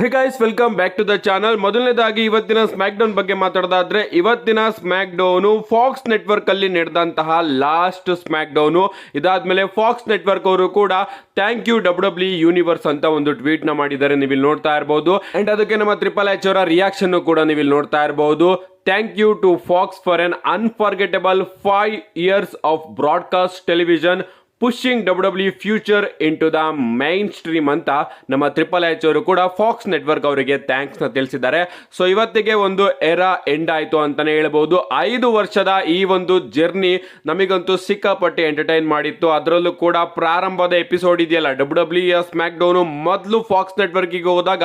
Hey guys, welcome back to the channel. ಮೊದಲನೇದಾಗಿ ಇವತ್ತಿನ smack down ಬಗ್ಗೆ ಮಾತಾಡೋದಾದ್ರೆ, ಇವತ್ತಿನ ಸ್ಮ್ಯಾಕ್ ಡೌನು ಫಾಕ್ಸ್ ನೆಟ್ವರ್ಕ್ ಅಲ್ಲಿ ನಡೆದಂತಹ ಲಾಸ್ಟ್ ಸ್ಮ್ಯಾಕ್ ಡೌನು. ಇದಾದ್ಮೇಲೆ ಫಾಕ್ಸ್ ನೆಟ್ವರ್ಕ್ ಅವರು ಕೂಡ ಥ್ಯಾಂಕ್ ಯು ಡಬ್ಲ್ಯೂ ಯೂನಿವರ್ಸ್ ಅಂತ ಒಂದು ಟ್ವೀಟ್ ನ ಮಾಡಿದ್ದಾರೆ, ನೀವು ಇಲ್ಲಿ ನೋಡ್ತಾ ಇರಬಹುದು. ಅಂಡ್ ಅದಕ್ಕೆ ನಮ್ಮ ಟ್ರಿಪಲ್ ಎಚ್ ಅವರ ರಿಯಾಕ್ಷನ್ ಕೂಡ ನೀವು ಇಲ್ಲಿ ನೋಡ್ತಾ ಇರಬಹುದು. Thank you to Fox for an unforgettable 5 years of broadcast television pushing W future into the mainstream ಅಂತ ನಮ್ಮ ಟ್ರಿಪಲ್ ಎಚ್ ಅವರು ಕೂಡ ಫಾಕ್ಸ್ ನೆಟ್ವರ್ಕ್ ಅವರಿಗೆ ಥ್ಯಾಂಕ್ಸ್ ನ ತಿಳಿಸಿದ್ದಾರೆ. ಸೊ ಇವತ್ತಿಗೆ ಒಂದು ಎರಾ ಎಂಡ್ ಆಯ್ತು ಅಂತಾನೆ ಹೇಳ್ಬಹುದು. 5 ವರ್ಷದ ಈ ಒಂದು ಜರ್ನಿ ನಮಗಂತೂ ಸಿಕ್ಕಾಪಟ್ಟೆ ಎಂಟರ್ಟೈನ್ ಮಾಡಿತ್ತು. ಅದರಲ್ಲೂ ಕೂಡ ಪ್ರಾರಂಭದ ಎಪಿಸೋಡ್ ಇದೆಯಲ್ಲ, ಡಬ್ಲ್ಯೂ ಸ್ಮ್ಯಾಕ್ ಡೌನ್ ಮೊದಲು ಫಾಕ್ಸ್ ನೆಟ್ವರ್ಕಿಗೆ ಹೋದಾಗ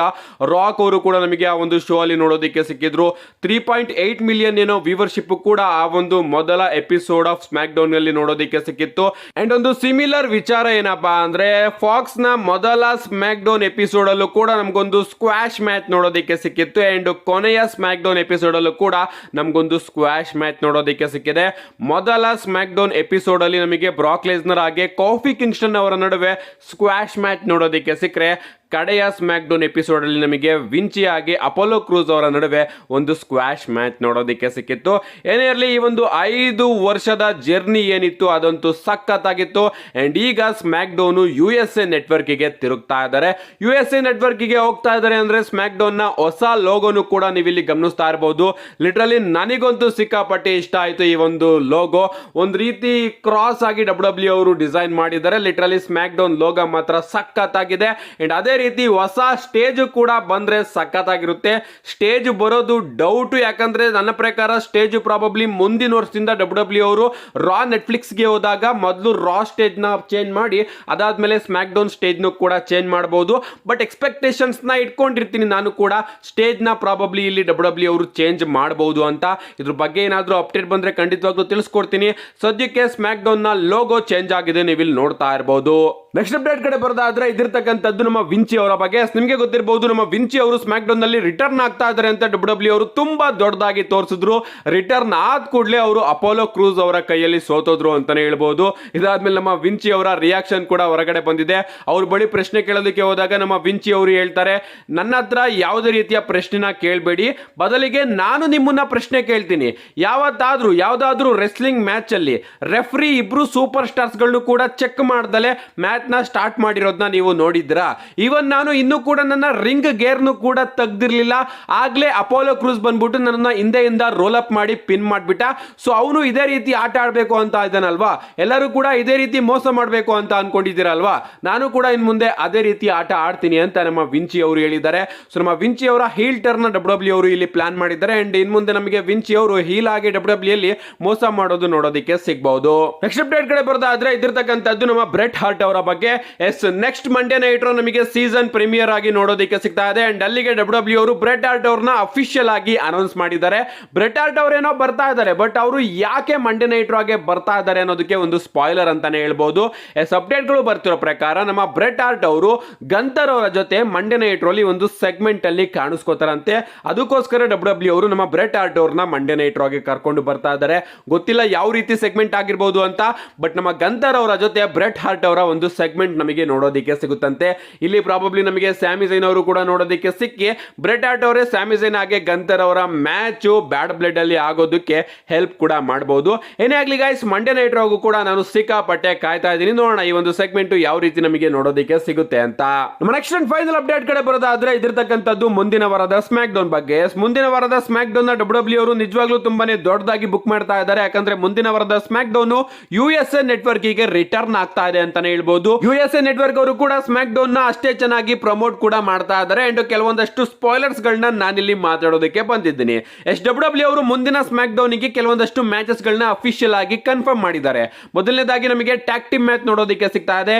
ರಾಕ್ ಅವರು ಕೂಡ ನಮಗೆ ಆ ಒಂದು ಶೋ ಅಲ್ಲಿ ನೋಡೋದಕ್ಕೆ ಸಿಕ್ಕಿದ್ರು. 3.8 million ಏನೋ ವ್ಯೂವರ್ಶಿಪ್ ಕೂಡ ಆ ಒಂದು ಮೊದಲ ಎಪಿಸೋಡ್ ಆಫ್ ಸ್ಮ್ಯಾಕ್ ಡೌನ್ ಅಲ್ಲಿ ನೋಡೋದಕ್ಕೆ ಸಿಕ್ಕಿತ್ತು. ಅಂಡ್ ಒಂದು ಸಿಮಿಲರ್ ವಿಚಾರ ಏನಪ್ಪಾ ಅಂದ್ರೆ, ಫಾಕ್ಸ್ ನ ಮೊದಲ ಸ್ಮ್ಯಾಕ್ ಡೌನ್ ಎಪಿಸೋಡ್ ಅಲ್ಲೂ ಕೂಡ ನಮಗೊಂದು ಸ್ಕ್ವಾಶ್ ಮ್ಯಾಚ್ ನೋಡೋದಕ್ಕೆ ಸಿಕ್ಕಿತ್ತು. ಅಂಡ್ ಕೊನೆಯ ಸ್ಮ್ಯಾಕ್ ಡೌನ್ ಎಪಿಸೋಡ್ ಅಲ್ಲೂ ಕೂಡ ನಮಗೊಂದು ಸ್ಕ್ವಾಶ್ ಮ್ಯಾಚ್ ನೋಡೋದಕ್ಕೆ ಸಿಕ್ಕಿದೆ. ಮೊದಲ ಸ್ಮ್ಯಾಕ್ ಡೌನ್ ಎಪಿಸೋಡ್ ಅಲ್ಲಿ ನಮಗೆ ಬ್ರಾಕ್ ಲೆಸ್ನರ್ ಹಾಗೆ ಕಾಫಿ ಕಿಂಗ್ಸ್ಟನ್ ಅವರ ನಡುವೆ ಸ್ಕ್ವಾಶ್ ಮ್ಯಾಚ್ ನೋಡೋದಕ್ಕೆ ಸಿಕ್ಕರೆ, ಕಡೆಯ ಸ್ಮ್ಯಾಕ್ ಡೌನ್ ಎಪಿಸೋಡ್ ಅಲ್ಲಿ ನಮಗೆ ವಿಂಚಿ ಆಗಿ ಅಪೋಲೋ ಕ್ರೂಸ್ ಅವರ ನಡುವೆ ಒಂದು ಸ್ಕ್ವಾಶ್ ಮ್ಯಾಚ್ ನೋಡೋದಕ್ಕೆ ಸಿಕ್ಕಿತ್ತು. ಏನೇ ಇರಲಿ, ಈ ಒಂದು 5 ವರ್ಷದ ಜರ್ನಿ ಏನಿತ್ತು ಅದಂತೂ ಸಖತ್ತಾಗಿತ್ತು. ಅಂಡ್ ಈಗ ಸ್ಮ್ಯಾಕ್ ಡೌನ್ USA ನೆಟ್ವರ್ಕಿಗೆ ತಿರುಗ್ತಾ ಇದ್ದಾರೆ. USA ನೆಟ್ವರ್ಕಿಗೆ ಹೋಗ್ತಾ ಇದ್ದಾರೆ ಅಂದ್ರೆ ಸ್ಮ್ಯಾಕ್ ಡೌನ್ ನ ಹೊಸ ಲೋಗೋನು ಕೂಡ ನೀವು ಇಲ್ಲಿ ಗಮನಿಸ್ತಾ ಇರಬಹುದು. ಲಿಟರಲಿ ನನಗಂತೂ ಸಿಕ್ಕಾಪಟ್ಟೆ ಇಷ್ಟ ಆಯ್ತು ಈ ಒಂದು ಲೋಗೋ. ಒಂದು ರೀತಿ ಕ್ರಾಸ್ ಆಗಿ ಡಬ್ಲ್ಯೂ ಅವರು ಡಿಸೈನ್ ಮಾಡಿದ್ದಾರೆ. ಲಿಟರಲಿ ಸ್ಮ್ಯಾಕ್ ಡೌನ್ ಲೋಗೋ ಮಾತ್ರ ಸಖತ್ತಾಗಿದೆ. ಅಂಡ್ ಅದೇ ರೀತಿ ಹೊಸ ಸ್ಟೇಜ್ ಕೂಡ ಬಂದ್ರೆ ಸಖತ್ತಾಗಿರುತ್ತೆ. ಸ್ಟೇಜ್ ಬರೋದು ಡೌಟ್, ಯಾಕಂದ್ರೆ ನನ್ನ ಪ್ರಕಾರ ಸ್ಟೇಜ್ ಪ್ರಾಬಬ್ಲಿ ಮುಂದಿನ ವರ್ಷದಿಂದ ಡಬ್ಲ್ಯೂ ಅವರು ರಾ ನೆಟ್ಫ್ಲಿಕ್ಸ್ ಗೆ ಹೋದಾಗ ಮೊದಲು ರಾ ಸ್ಟೇಜ್ ನ ಚೇಂಜ್ ಮಾಡಿ ಅದಾದ್ಮೇಲೆ ಸ್ಮ್ಯಾಕ್ ಡೌನ್ ಸ್ಟೇಜ್ ನ ಕೂಡ ಚೇಂಜ್ ಮಾಡಬಹುದು. ಬಟ್ ಎಕ್ಸ್ಪೆಕ್ಟೇಷನ್ಸ್ ನ ಇಟ್ಕೊಂಡಿರ್ತೀನಿ ನಾನು ಕೂಡ, ಸ್ಟೇಜ್ ನ ಪ್ರಾಬಬ್ಲಿ ಇಲ್ಲಿ ಡಬ್ಲ್ಯೂ ಅವರು ಚೇಂಜ್ ಮಾಡಬಹುದು ಅಂತ. ಇದ್ರ ಬಗ್ಗೆ ಏನಾದ್ರೂ ಅಪ್ಡೇಟ್ ಬಂದ್ರೆ ಖಂಡಿತವಾಗ್ಲೂ ತಿಳಿಸ್ಕೊಡ್ತೀನಿ. ಸದ್ಯಕ್ಕೆ ಸ್ಮ್ಯಾಕ್ ಡೌನ್ ನ ಲೋಗೋ ಚೇಂಜ್ ಆಗಿದೆ, ನೀವು ಇಲ್ಲಿ ನೋಡ್ತಾ ಇರಬಹುದು. ನೆಕ್ಸ್ಟ್ ಅಪ್ಡೇಟ್ ಕಡೆ ಬರೋದಾದ್ರೆ, ಇದಿರ್ತಕ್ಕಂಥದ್ದು ನಮ್ಮ ವಿಂಚಿ ಅವರ ಬಗ್ಗೆ. ನಿಮಗೆ ಗೊತ್ತಿರಬಹುದು, ನಮ್ಮ ವಿಂಚಿ ಅವರು ಸ್ಮ್ಯಾಕ್ ಡೌನ್ ನಲ್ಲಿ ರಿಟರ್ನ್ ಆಗ್ತಾ ಇದ್ದಾರೆ ಅಂತ ಡಬ್ಲ್ಯೂ ಅವರು ತುಂಬಾ ದೊಡ್ಡದಾಗಿ ತೋರಿಸಿದ್ರು. ರಿಟರ್ನ್ ಆದ ಕೂಡಲೇ ಅವರು ಅಪೋಲೋ ಕ್ರೂಸ್ ಅವರ ಕೈಯಲ್ಲಿ ಸೋತೋದ್ರು ಅಂತಾನೆ ಹೇಳ್ಬಹುದು. ಇದಾದ್ಮೇಲೆ ನಮ್ಮ ವಿಂಚಿ ಅವರ ರಿಯಾಕ್ಷನ್ ಕೂಡ ಹೊರಗಡೆ ಬಂದಿದೆ. ಅವ್ರ ಬಳಿ ಪ್ರಶ್ನೆ ಕೇಳೋದಕ್ಕೆ ಹೋದಾಗ ನಮ್ಮ ವಿಂಚಿ ಅವರು ಹೇಳ್ತಾರೆ, ನನ್ನ ಹತ್ರ ಯಾವುದೇ ರೀತಿಯ ಪ್ರಶ್ನೆನ ಕೇಳಬೇಡಿ, ಬದಲಿಗೆ ನಾನು ನಿಮ್ಮನ್ನ ಪ್ರಶ್ನೆ ಕೇಳ್ತೀನಿ. ಯಾವ್ದಾದ್ರೂ ರೆಸ್ಲಿಂಗ್ ಮ್ಯಾಚ್ ಅಲ್ಲಿ ರೆಫ್ರಿ ಇಬ್ರು ಸೂಪರ್ ಸ್ಟಾರ್ಸ್ ಗಳನ್ನು ಕೂಡ ಚೆಕ್ ಮಾಡ್ದಲೆ ಮ್ಯಾಚ್ ನ ಸ್ಟಾರ್ಟ್ ಮಾಡಿರೋದನ್ನ ನೀವು ನೋಡಿದ್ರಾ? ಇವನ್ ನಾನು ಇನ್ನೂ ಕೂಡ ನನ್ನ ರಿಂಗ್ ಗೇರ್ನು ಕೂಡ ತೆಗ್ದಿರ್ಲಿಲ್ಲ, ಆಗ್ಲೇ ಅಪೋಲೋ ಕ್ರೂಸ್ ಬಂದ್ಬಿಟ್ಟು ನನ್ನ ಹಿಂದೆಯಿಂದ ರೋಲ್ ಅಪ್ ಮಾಡಿ ಪಿನ್ ಮಾಡ್ಬಿಟ್ಟ. ಸೊ ಅವನು ಇದೇ ರೀತಿ ಆಟ ಆಡ್ಬೇಕು ಅಂತ ಇದ್ದಾನಲ್ವಾ, ಎಲ್ಲರೂ ಕೂಡ ಇದೇ ರೀತಿ ಮೋಸ ಮಾಡಬೇಕು ಅಂತ ಅನ್ಕೊಂಡಿದ್ದೀರಲ್ವಾ, ನಾನು ಕೂಡ ಇನ್ ಮುಂದೆ ಅದೇ ರೀತಿ ಆಟ ಆಡ್ತೀನಿ ಅಂತ ನಮ್ಮ ವಿಂಚಿ ಅವರು ಹೇಳಿದ್ದಾರೆ. ಸೊ ನಮ್ಮ ವಿಂಚಿ ಅವರ ಹೀಲ್ ಟರ್ನ್ ಡಬ್ಲ್ಯೂ ಅವರು ಇಲ್ಲಿ ಪ್ಲಾನ್ ಮಾಡಿದ್ದಾರೆ. ಅಂಡ್ ಇನ್ ಮುಂದೆ ನಮಗೆ ವಿಂಚಿ ಅವರು ಹೀಲ್ ಆಗಿ ಡಬ್ಲ್ಯೂ ಅಲ್ಲಿ ಮೋಸ ಮಾಡೋದು ನೋಡೋದಕ್ಕೆ ಸಿಗಬಹುದು. ನೆಕ್ಸ್ಟ್ ಅಪ್ಡೇಟ್ ಕಡೆ ಬರೋದಾದ್ರೆ, ಇದಿರ್ತಕ್ಕಂಥದ್ದು ನಮ್ಮ ಬ್ರೆಟ್ ಹಾರ್ಟ್ ಅವರ ಬಗ್ಗೆ. ನೆಕ್ಸ್ಟ್ ಮಂಡೇ ನೈಟ್ ನಮಗೆ ಸೀಸನ್ ಪ್ರೀಮಿಯರ್ ಆಗಿ ನೋಡೋದಕ್ಕೆ ಸಿಗ್ತಾ ಇದೆ. ಅಂಡ್ ಅಲ್ಲಿಗೆ ಡಬ್ಲ್ಯೂ ಅವರು ಬ್ರೆಟ್ ಹಾರ್ಟ್ ಅವ್ರನ್ನ ಅಫಿಷಿಯಲ್ ಆಗಿ ಅನೌನ್ಸ್ ಮಾಡಿದ್ದಾರೆ. ಬ್ರೆಟ್ ಹಾರ್ಟ್ ಅವರೇನೋ ಬರ್ತಾ ಇದ್ದಾರೆ, ಬಟ್ ಅವರು ಯಾಕೆ ಮಂಡೇ ನೈಟ್ ಆಗಿ ಬರ್ತಾ ಇದ್ದಾರೆ ಅನ್ನೋದಕ್ಕೆ ಒಂದು ಸ್ಪಾಯ್ಲರ್ ಅಂತಾನೆ ಹೇಳ್ಬಹುದು. ಅಪ್ಡೇಟ್ ಗಳು ಬರ್ತಿರೋ ಪ್ರಕಾರ ನಮ್ಮ ಬ್ರೆಟ್ ಹಾರ್ಟ್ ಅವರು ಗಂತರ್ ಅವರ ಜೊತೆ ಮಂಡೇ ನೈಟ್ ರಲ್ಲಿ ಒಂದು ಸೆಗ್ಮೆಂಟ್ ಅಲ್ಲಿ ಕಾಣಿಸ್ಕೋತಾರಂತೆ. ಅದಕ್ಕೋಸ್ಕರ ಡಬ್ಲ್ಯೂ ಅವರು ನಮ್ಮ ಬ್ರೆಟ್ ಹಾರ್ಟ್ ಅವ್ರನ್ನ ಮಂಡೇ ನೈಟ್ ಆಗಿ ಕರ್ಕೊಂಡು ಬರ್ತಾ ಇದ್ದಾರೆ. ಗೊತ್ತಿಲ್ಲ ಯಾವ ರೀತಿ ಸೆಗ್ಮೆಂಟ್ ಆಗಿರ್ಬೋದು ಅಂತ, ಬಟ್ ನಮ್ಮ ಗಂತರ್ ಅವರ ಜೊತೆ ಬ್ರೆಟ್ ಹಾರ್ಟ್ ಅವರ ಒಂದು ಸೆಗ್ಮೆಂಟ್ ನಮಗೆ ನೋಡೋದಕ್ಕೆ ಸಿಗುತ್ತಂತೆ. ಇಲ್ಲಿ ಪ್ರಾಬಬ್ಲಿ ನಮಗೆ ಸ್ಯಾಮಿ ಝೈನ್ ಅವರು ಕೂಡ ನೋಡೋದಕ್ಕೆ ಸಿಕ್ಕಿ ಬ್ರೆಟ್ ಹಾರ್ಟ್ ಅವರೇ ಸ್ಯಾಮಿ ಝೈನ್ ಹಾಗೆ ಗಂತರ್ ಅವರ ಮ್ಯಾಚ್ ಬ್ಯಾಡ್ ಬ್ಲಡ್ ಅಲ್ಲಿ ಆಗೋದಕ್ಕೆ ಹೆಲ್ಪ್ ಕೂಡ ಮಾಡಬಹುದು. ಏನೇ ಆಗ್ಲಿ ಗೈಸ್, ಮಂಡೇ ನೈಟ್ ರಾಗೂ ಕೂಡ ನಾನು ಸಿಕ್ಕಾಪಟ್ಟೆ ಕಾಯ್ತಾ ಇದ್ದೀನಿ. ನೋಡೋಣ ಈ ಒಂದು ಸೆಗ್ಮೆಂಟ್ ಯಾವ ರೀತಿ ನಮಗೆ ನೋಡೋದಕ್ಕೆ ಸಿಗುತ್ತೆ ಅಂತ. ನಮ್ಮ ನೆಕ್ಸ್ಟ್ ಅಂಡ್ ಫೈನಲ್ ಅಪ್ಡೇಟ್ ಕಡೆ ಬರೋದಾದ್ರೆ, ಇದಿರ್ತಕ್ಕಂಥದ್ದು ಮುಂದಿನ ವಾರದ ಸ್ಮ್ಯಾಕ್ ಡೌನ್ ಬಗ್ಗೆ. ಮುಂದಿನ ವಾರದ ಸ್ಮ್ಯಾಕ್ ಡೌನ್ ನ ಡಬ್ಲ್ಯೂ ಅವರು ನಿಜವಾಗ್ಲೂ ತುಂಬಾನೇ ದೊಡ್ಡದಾಗಿ ಬುಕ್ ಮಾಡ್ತಾ ಇದ್ದಾರೆ. ಯಾಕಂದ್ರೆ ಮುಂದಿನ ವಾರದ ಸ್ಮ್ಯಾಕ್ ಡೌನ್ USA ನೆಟ್ವರ್ಕ್ ಗೆ ರಿಟರ್ನ್ ಆಗ್ತಾ ಇದೆ ಅಂತಾನೆ ಹೇಳ್ಬಹುದು. USA ನೆಟ್ವರ್ಕ್ ಅವರು ಕೂಡ ಸ್ಮ್ಯಾಕ್ ಡೌನ್ ನ ಅಷ್ಟೇ ಚೆನ್ನಾಗಿ ಪ್ರಮೋಟ್ ಕೂಡ ಮಾಡ್ತಾ ಇದ್ದಾರೆ. ಅಂಡ್ ಕೆಲವೊಂದಷ್ಟು ಸ್ಪಾಯ್ಲರ್ಸ್ ಗಳನ್ನ ನಾನಿಲ್ಲಿ ಮಾತಾಡೋದಕ್ಕೆ ಬಂದಿದ್ದೀನಿ. ಡಬ್ಲ್ಯೂ ಅವರು ಮುಂದಿನ ಸ್ಮ್ಯಾಕ್ ಡೌನ್ ಗೆ ಕೆಲವೊಂದಷ್ಟು ಮ್ಯಾಚಸ್ ಗಳನ್ನ ಅಫಿಷಿಯಲ್ ಆಗಿ ಕನ್ಫರ್ಮ್ ಮಾಡಿದ್ದಾರೆ. ಮೊದಲನೇದಾಗಿ ನಮಗೆ ಟ್ಯಾಗ್ ಟೀಮ್ ಮ್ಯಾಚ್ ನೋಡೋದಕ್ಕೆ ಸಿಗ್ತಾ ಇದೆ.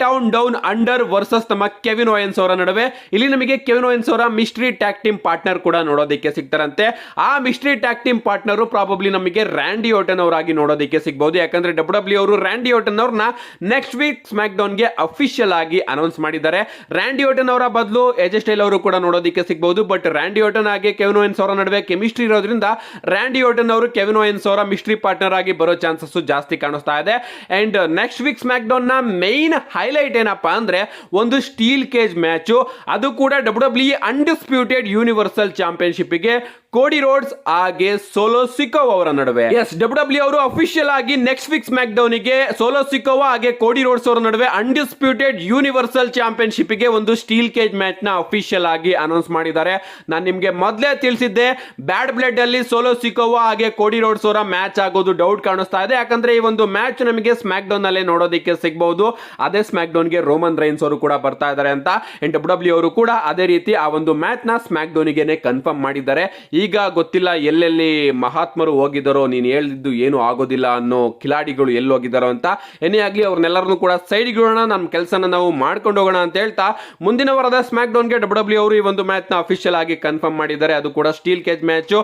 ಟೌನ್ ಡೌನ್ ಅಂಡರ್ ವರ್ಸಸ್ ನಮ್ಮ ಕೆವಿನ್ ಓಯನ್ಸ್ ಅವರ ನಡುವೆ. ಇಲ್ಲಿ ನಮಗೆ ಕೆವಿನ್ ಓಯನ್ಸ್ ಅವರ ಮಿಸ್ಟ್ರಿ ಟ್ಯಾಗ್ ಟೀಮ್ ಪಾರ್ಟ್ನರ್ ಕೂಡ ನೋಡೋದಕ್ಕೆ ಸಿಗ್ತಾರಂತೆ. ಆ mystery tag team partner probably ನಮಗೆ ರ್ಯಾಂಡಿ ಓಟನ್ ಅವರಾಗಿ ನೋಡೋದಕ್ಕೆ ಸಿಗಬಹುದು. ಯಾಕಂದ್ರೆ ಡಬ್ಲ್ಯೂ ಅವರು ರ್ಯಾಂಡಿ ಓಟನ್ ಅವ್ರನ್ನ ನೆಕ್ಸ್ಟ್ ವೀಕ್ ಸ್ಮ್ಯಾಕ್ ಡೌನ್ ಗೆ ಅಫಿಷಿಯಲ್ ಆಗಿ ಅನೌನ್ಸ್ ಮಾಡಿದ್ದಾರೆ. ರ್ಯಾಂಡಿ ಓಟನ್ ಅವರ ಬದಲು ಎಜೆ ಸ್ಟೈಲ್ ಅವರು ಕೂಡ ನೋಡೋದಕ್ಕೆ ಸಿಗಬಹುದು. ಬಟ್ ರ್ಯಾಂಡಿ ಓಟನ್ ಹಾಗೆ ಕೆವಿನ್ ಓಯನ್ಸ್ ಅವರ ನಡುವೆ ಕೆಮಿಸ್ಟ್ರಿ ಇರೋದ್ರಿಂದ ರ್ಯಾಂಡಿ ಓಟನ್ ಅವರು ಕೆವಿನ್ ಓಯನ್ಸ್ ಅವರ ಮಿಸ್ಟ್ರಿ ಪಾರ್ಟ್ನರ್ ಆಗಿ ಬರೋ ಚಾನ್ಸಸ್ ಜಾಸ್ತಿ ಕಾಣಿಸ್ತಾ ಇದೆ. And next week smack down ನ ಮೈನ್ ಹೈಲೈಟ್ ಏನಪ್ಪಾ ಅಂದ್ರೆ ಒಂದು ಸ್ಟೀಲ್ ಕೇಜ್ ಮ್ಯಾಚ್, ಅದು ಕೂಡ WWE ಅನ್ಡಿಸ್ಪ್ಯೂಟೆಡ್ ಯೂನಿವರ್ಸಲ್ ಚಾಂಪಿಯನ್ಶಿಪ್ ಗೆ ಕೋಡಿ ರೋಡ್ಸ್ ಹಾಗೆ ಸೋಲೋ ಸಿಕೋವಾ ಅವರ ನಡುವೆ. ಎಸ್, WWE ಅವರು ಅಫಿಷಿಯಲ್ ಆಗಿ ನೆಕ್ಸ್ಟ್ ವೀಕ್ ಸ್ಮ್ಯಾಕ್ ಡೌನ್ ಗೆ ಸೋಲೋ ಸಿಕೋವಾ ಹಾಗೆ ಕೋಡಿ ರೋಡ್ಸ್ ಅವರ ನಡುವೆ ಅನ್ಡಿಸ್ಪ್ಯೂಟೆಡ್ ಯೂನಿವರ್ಸಲ್ ಚಾಂಪಿಯನ್ಶಿಪ್ ಗೆ ಒಂದು ಸ್ಟೀಲ್ ಕೇಜ್ ಮ್ಯಾಚ್ ನ ಅಫಿಷಿಯಲ್ ಆಗಿ ಅನೌನ್ಸ್ ಮಾಡಿದ್ದಾರೆ. ನಾನು ನಿಮಗೆ ಮೊದಲೇ ತಿಳಿಸಿದ್ದೆ, ಬ್ಯಾಡ್ ಬ್ಲಡ್ ಅಲ್ಲಿ ಸೋಲೋ ಸಿಕೋವಾ ಹಾಗೆ ಕೋಡಿ ರೋಡ್ಸ್ ಅವರ ಮ್ಯಾಚ್ ಆಗೋದು ಡೌಟ್ ಕಾಣಿಸ್ತಾ ಇದೆ. ಯಾಕಂದ್ರೆ ಈ ಒಂದು ಮ್ಯಾಚ್ ನಮಗೆ ಸ್ಮ್ಯಾಕ್ ಡೌನ್ ಅಲ್ಲೇ ನೋಡೋದಕ್ಕೆ ಸಿಗಬಹುದು. ಅದೇ ಸ್ಮ್ಯಾಕ್ ಡೌನ್ ಗೆ ರೋಮನ್ ರೈನ್ಸ್ ಅವರು ಕೂಡ ಬರ್ತಾ ಇದ್ದಾರೆ ಅಂತ WWE ಅವರು ಕೂಡ ಅದೇ ರೀತಿ ಆ ಒಂದು ಮ್ಯಾಚ್ ನ ಸ್ಮ್ಯಾಕ್ ಡೌನ್ ಗೆ ಕನ್ಫರ್ಮ್ ಮಾಡಿದ್ದಾರೆ. ಈಗ ಗೊತ್ತಿಲ್ಲ ಎಲ್ಲೆಲ್ಲಿ ಮಹಾತ್ಮರು ಹೋಗಿದ್ದಾರೋ, ನೀನು ಹೇಳಿದ್ದು ಏನು ಆಗೋದಿಲ್ಲ ಅನ್ನೋ ಕಿಲಾಡಿಗಳು ಎಲ್ಲಿ ಹೋಗಿದ್ದಾರೋ ಅಂತ. ಏನೇ ಆಗಲಿ ಅವ್ರನ್ನೆಲ್ಲರನ್ನು ಕೂಡ ಸೈಡ್ ಇಡೋಣ, ನಮ್ಮ ಕೆಲಸನ ನಾವು ಮಾಡ್ಕೊಂಡು ಹೋಗೋಣ ಅಂತ ಹೇಳ್ತಾ ಮುಂದಿನ ವಾರದ ಸ್ಮ್ಯಾಕ್ ಡೌನ್ಗೆ WWE ಅವರು ಈ ಒಂದು ಮ್ಯಾಚ್ ನ ಅಫಿಷಿಯಲ್ ಆಗಿ ಕನ್ಫರ್ಮ್ ಮಾಡಿದ್ದಾರೆ. ಅದು ಕೂಡ ಸ್ಟೀಲ್ ಕೇಜ್ ಮ್ಯಾಚ್,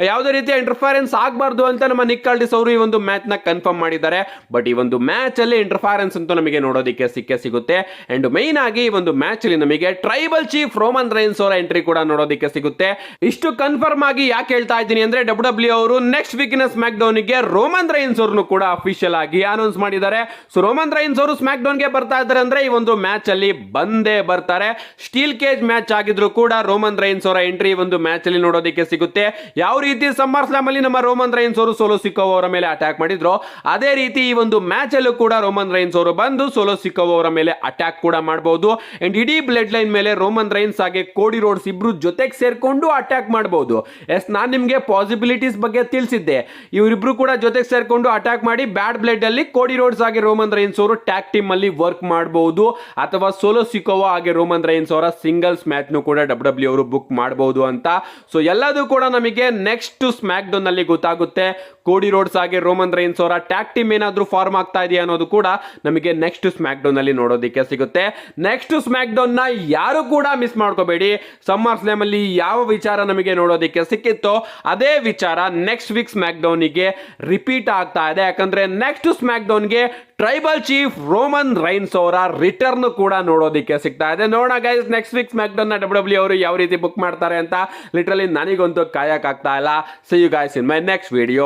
ಯಾವುದೇ ರೀತಿಯ ಇಂಟರ್ಫರೆನ್ಸ್ ಆಗಬಾರ್ದು ಅಂತ ನಮ್ಮ ನಿಕ್ ಆಲ್ಡಿಸ್ ಅವರು ಈ ಒಂದು ಮ್ಯಾಚ್ ನ ಕನ್ಫರ್ಮ್ ಮಾಡಿದ್ದಾರೆ. ಬಟ್ ಈ ಒಂದು ಮ್ಯಾಚ್ ಅಲ್ಲಿ ಇಂಟರ್ಫರೆನ್ಸ್ ಅಂತೂ ನಮಗೆ ನೋಡೋದಕ್ಕೆ ಸಿಗುತ್ತೆ. ಅಂಡ್ ಮೈನ್ ಆಗಿ ಈ ಒಂದು ಮ್ಯಾಚ್ ಅಲ್ಲಿ ನಮಗೆ ಟ್ರೈಬಲ್ ಚೀಫ್ ರೋಮನ್ ರೈನ್ಸ್ ಅವರ ಎಂಟ್ರಿ ಕೂಡ ನೋಡೋದಕ್ಕೆ ಸಿಗುತ್ತೆ. ಇಷ್ಟು ಕನ್ಫರ್ಮ್ ಆಗಿ ಯಾಕೆ ಹೇಳ್ತಾ ಇದ್ದೀನಿ ಅಂದ್ರೆ WWE ಅವರು ನೆಕ್ಸ್ಟ್ ವೀಕಿನ ಸ್ಮ್ಯಾಕ್ ಡೌನ್ ಗೆ ರೋಮನ್ ರೈನ್ಸ್ ಅವರನ್ನು ಕೂಡ ಅಫಿಷಿಯಲ್ ಆಗಿ ಅನೌನ್ಸ್ ಮಾಡಿದ್ದಾರೆ. ಸೊ ರೋಮನ್ ರೈನ್ಸ್ ಅವರು ಸ್ಮ್ಯಾಕ್ ಡೌನ್ ಗೆ ಬರ್ತಾ ಇದ್ದಾರೆ ಅಂದ್ರೆ ಈ ಒಂದು ಮ್ಯಾಚ್ ಅಲ್ಲಿ ಬಂದೇ ಬರ್ತಾರೆ. ಸ್ಟೀಲ್ ಕೇಜ್ ಮ್ಯಾಚ್ ಆಗಿದ್ರು ಕೂಡ ರೋಮನ್ ರೈನ್ಸ್ ಅವರ ಎಂಟ್ರಿ ಒಂದು ಮ್ಯಾಚ್ ಅಲ್ಲಿ ನೋಡೋದಕ್ಕೆ ಸಿಗುತ್ತೆ. ಯಾವ ರೀತಿ ಸಮ್ಮರ್ ಸ್ಲಾಮ್ ಅಲ್ಲಿ ನಮ್ಮ ರೋಮನ್ ರೈನ್ಸ್ ಅವರು ಸೋಲೋ ಸಿಕೋವಾ ಅವರ ಮೇಲೆ ಅಟ್ಯಾಕ್ ಮಾಡಿದ್ರು, ಅದೇ ರೀತಿ ಈ ಒಂದು ಮ್ಯಾಚ್ ಅಲ್ಲೂ ಕೂಡ ರೋಮನ್ ರೈನ್ಸ್ ಅವರು ಬಂದು ಸೋಲೋ ಸಿಕೋವಾ ಅವರ ಮೇಲೆ ಅಟ್ಯಾಕ್ ಕೂಡ ಮಾಡಬಹುದು. ಅಂಡ್ ಇಡೀ ಬ್ಲಡ್ ಲೈನ್ ಮೇಲೆ ರೋಮನ್ ರೈನ್ಸ್ ಹಾಗೆ ಕೋಡಿ ರೋಡ್ಸ್ ಇಬ್ರು ಜೊತೆಗೆ ಸೇರ್ಕೊಂಡು ಅಟ್ಯಾಕ್ ಮಾಡಬಹುದು. ಎಸ್, ನಾನು ನಿಮಗೆ ಪಾಸಿಬಿಲಿಟೀಸ್ ಬಗ್ಗೆ ತಿಳಿಸಿದ್ದೆ. ಇವರಿಬ್ರು ಕೂಡ ಜೊತೆಗೆ ಸೇರ್ಕೊಂಡು ಅಟ್ಯಾಕ್ ಮಾಡಿ ಬ್ಯಾಡ್ ಬ್ಲಡ್ ಅಲ್ಲಿ ಕೋಡಿ ರೋಡ್ಸ್ ಹಾಗೆ ರೋಮನ್ ರೈನ್ಸ್ ಅವರು ಟ್ಯಾಗ್ ಟೀಮ್ ಅಲ್ಲಿ ವರ್ಕ್ ಮಾಡಬಹುದು, ಅಥವಾ ಸೋಲೋ ಸಿಕೋವಾ ಹಾಗೆ ರೋಮನ್ ರೈನ್ಸ್ ಅವರ ಸಿಂಗಲ್ಸ್ ಮ್ಯಾಚ್ ನು ಕೂಡ WWE ಅವರು ಬುಕ್ ಮಾಡಬಹುದು ಅಂತ. ಸೊ ಎಲ್ಲದೂ ಕೂಡ ನಮಗೆ ನೆಕ್ಸ್ಟ್ ಸ್ಮ್ಯಾಕ್ ಡೌನ್ ಅಲ್ಲಿ ಗೊತ್ತಾಗುತ್ತೆ. ಕೋಡಿ ರೋಡ್ಸ್ ಹಾಗೆ ರೋಮನ್ ರೈನ್ಸ್ ಅವರ ಟ್ಯಾಗ್ ಟೀಮ್ ಏನಾದ್ರೂ ಫಾರ್ಮ್ ಆಗ್ತಾ ಇದೆಯಾ ಅನ್ನೋದು ಕೂಡ ನಮಗೆ ನೆಕ್ಸ್ಟ್ ಸ್ಮ್ಯಾಕ್ ಡೌನ್ ಅಲ್ಲಿ ನೋಡೋದಕ್ಕೆ ಸಿಗುತ್ತೆ. ನೆಕ್ಸ್ಟ್ ಸ್ಮ್ಯಾಕ್ ಡೌನ್ ನ ಯಾರು ಕೂಡ ಮಿಸ್ ಮಾಡ್ಕೋಬೇಡಿ. ಸಮ್ಮರ್ ಸ್ಲಾಮ್ ಅಲ್ಲಿ ಯಾವ ವಿಚಾರ ನಮಗೆ ನೋಡೋದಕ್ಕೆ ಸಿಕ್ಕಿತ್ತೋ ಅದೇ ವಿಚಾರ ನೆಕ್ಸ್ಟ್ ವೀಕ್ ಸ್ಮ್ಯಾಕ್ ಡೌನ್ ಗೆ ರಿಪೀಟ್ ಆಗ್ತಾ ಇದೆ. ಯಾಕಂದ್ರೆ ನೆಕ್ಸ್ಟ್ ಸ್ಮ್ಯಾಕ್ ಡೌನ್ ಗೆ ಟ್ರೈಬಲ್ ಚೀಫ್ ರೋಮನ್ ರೈನ್ಸ್ ಅವರ ರಿಟರ್ನ್ ಕೂಡ ನೋಡೋದಕ್ಕೆ ಸಿಗ್ತಾ ಇದೆ. ನೋಡೋಣ guys, next week smack down ನ WWE ಅವರು ಯಾವ ರೀತಿ ಬುಕ್ ಮಾಡ್ತಾರೆ ಅಂತ. ಲಿಟರಲಿ ನನಗಂತೂ ಕಾಯಕ್ ಆಗ್ತಾ ಇಲ್ಲ. See you guys in my next video.